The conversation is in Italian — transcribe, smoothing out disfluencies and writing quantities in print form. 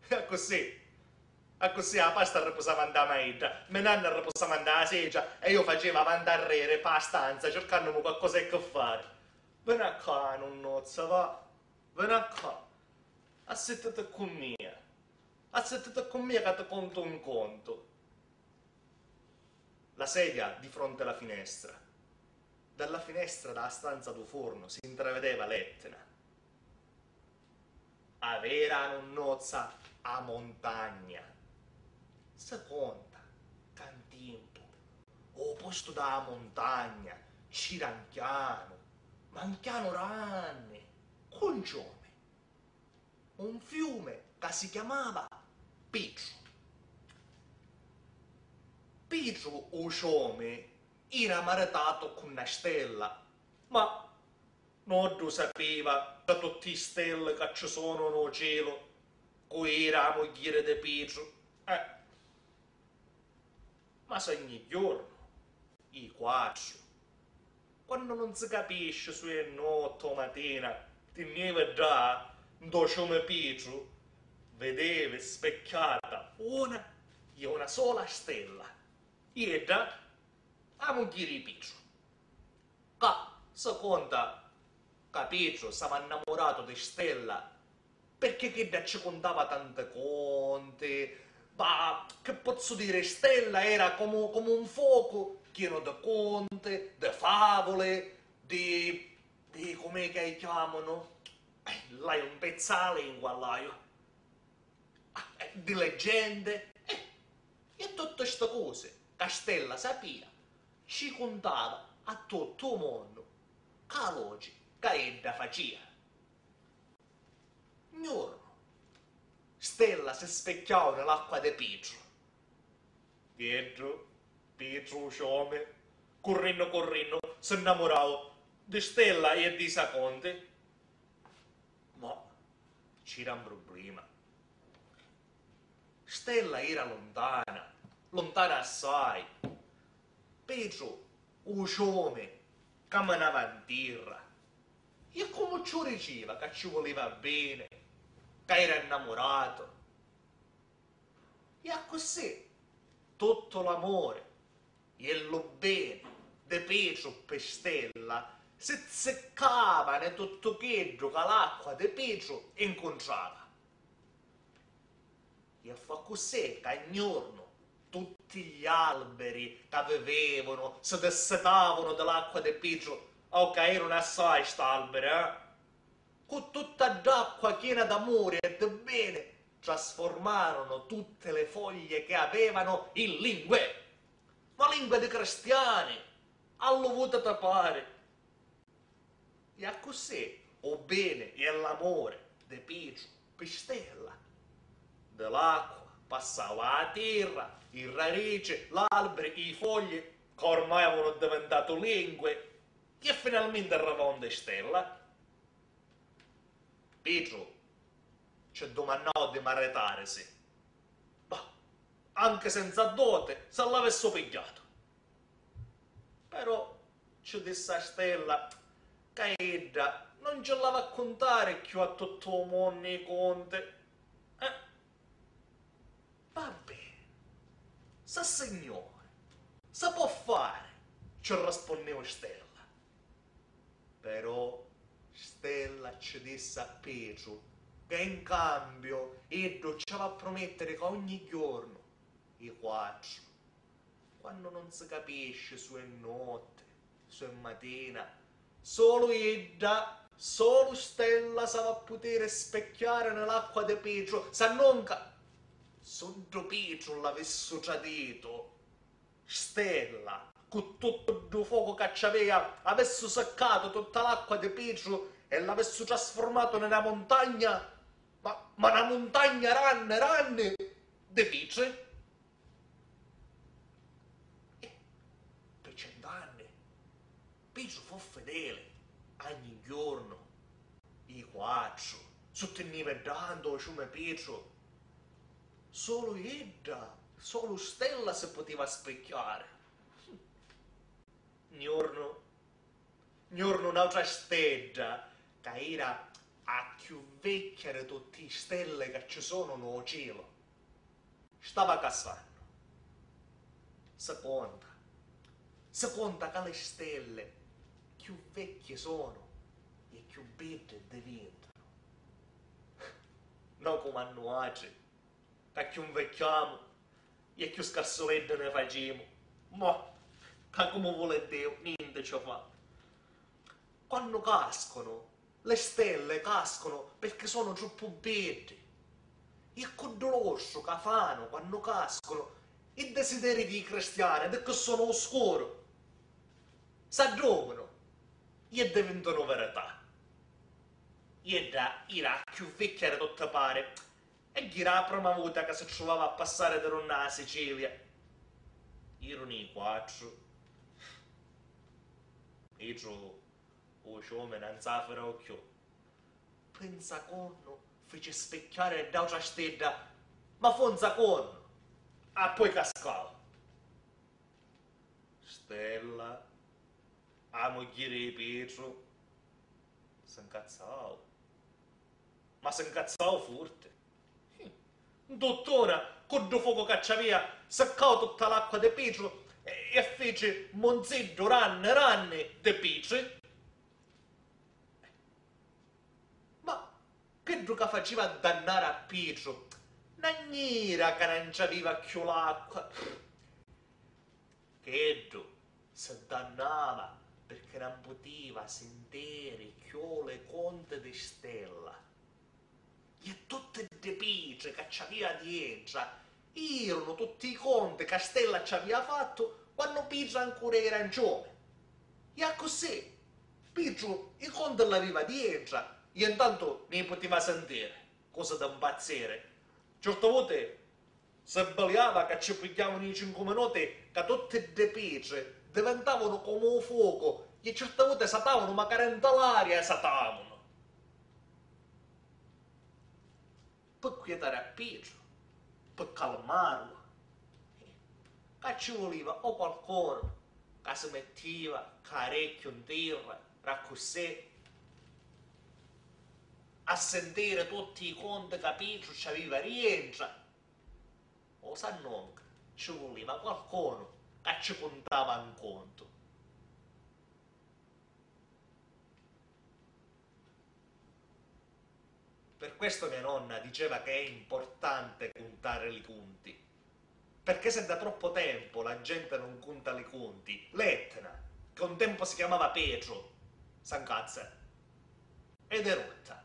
E così. E così la pasta riposava andare a mangiare, mia nonna riposava andare a seggia e io facevo avanti a rere per la stanza cercandomi qualcosa che fare. Vieni qua, nonnozza, va. Vieni qua. Assettati con me. Assettati con me che ti conto un conto. La sedia di fronte alla finestra. Dalla finestra della stanza del forno si intravedeva l'Etna. A vera nonnozza a montagna. Seconda, cantimpo, o posto da montagna, ciranchiano, manchiano ranne, conciome. Un fiume che si chiamava Pietro. Pietro o ciome era maritato con una stella, ma non lo sapeva da tutte le stelle che ci sono nel cielo, che era la moglie di Pietro. Ma se ogni giorno, i quattro, quando non si capisce se è notte o mattina, teneva già, do ciome Pietro, vedeva specchiata una sola stella. Era a moglie di Pietro. Che si conta che Pietro stava innamorato di Stella perché che ci contava tante conte. Ma che posso dire, Stella era come un fuoco pieno di conte, di favole, di come che chiamano? Là è un pezzale in guallaio. Di leggende. E tutte queste cose che Stella sapeva, ci contava a tutto il mondo. Che logica che ella faceva. Un giorno, Stella si specchiava nell'acqua di Pietro. Pietro, ciome, correndo, si innamorava di Stella e di Saconte. Ma c'era un problema. Stella era lontana assai. Pietro, o ciome, camminava in terra. E come ci diceva che ci voleva bene, che era innamorato. E a così tutto l'amore e lo bene di Pietro per Stella si seccava in tutto quello che l'acqua di Pietro incontrava. E fa così che un giorno tutti gli alberi che vivevano si dessetavano dall'acqua di Pietro. Ok, erano assai st'alberi, con tutta l'acqua piena d'amore e di bene, trasformarono tutte le foglie che avevano in lingue, ma lingue di cristiani, allo vuoto da pare. E così, o bene e l'amore di Pietro per Stella, dell'acqua passava la terra, il radice, l'albero, i fogli, che ormai avevano diventato lingue, e finalmente arrivavano di Stella. Pietro ci domandò di maritarsi, ma anche senza dote se l'avesse pigliato. Però ci disse a Stella che ella non ce la va a contare più a tutto il mondo i conti. Va bene, sa signore, sa può fare, ci rispondeva Stella. Però Stella ci disse a Pietro che in cambio Edo ci va a promettere che ogni giorno i quattro, quando non si capisce su è notte, su è mattina, solo Edda, solo Stella sa va a poter specchiare nell'acqua di Pietro, se non che sotto Pietro l'avesse tradito, Stella, con tutto il fuoco che c'aveva, avesse seccato tutta l'acqua di Pietro e l'avesse trasformato nella montagna, ma una montagna ranne di pietre. E per 100 anni Pietro fu fedele, ogni giorno, i quattro, sotteniva dando come Pietro. Solo Edda, solo Stella si poteva specchiare. Un giorno un'altra stella, che era a più vecchia di tutte le stelle che ci sono nel cielo. Stava cassando. Seconda che le stelle più vecchie sono e più belle diventano. Non come a noi oggi, che più invecchiamo e più scarsoledde ne facciamo. Ma, che come vuole Dio, niente ci fa. Quando cascano, le stelle cascano perché sono troppo belle. E con dolore che fanno quando cascano, i desideri di cristiani, perché sono oscuri, si addormentano e diventano verità. E era più vecchia di tutte pare, e era la prima volta che si trovava a passare da una Sicilia. Erano i quattro. E giù, o ciome non sa fare occhio. Pensa conno, fece specchiare d'altra stella, ma fonza conno. Ah, poi cascava. Stella, a moglie di Pietro, si incazzava. Ma si incazzava forte. Dottore, con il fuoco che c'aveva, seccò tutta l'acqua di Pietro e fece monzeddo ranne di Pietro. Ma che che faceva dannare a Pietro? Non era che non c'aveva più l'acqua. Che si dannava perché non poteva sentire più le conte di stella. E tutte le pietre che c'aveva dentro erano tutti i conti che Stella ci aveva fatto quando Pietro ancora era giovane. E così, Pietro i conti l'aveva dentro e intanto ne poteva sentire, cosa da impazzire. Certe volte si sbagliava che ci pigliavano i 5 minuti che tutte le pietre diventavano come un fuoco e certe volte saltavano ma carenta l'aria e saltavano. Per quietare a Pietro, per calmarlo, che ci voleva o qualcuno che si metteva carecchio in terra, così, a sentire tutti i conti che Pietro ci aveva rientra, o se non ci voleva qualcuno che ci contava un conto. Per questo mia nonna diceva che è importante contare i conti. Perché se da troppo tempo la gente non conta i conti, l'Etna, che un tempo si chiamava Petro, s'ancazza, ed è rotta.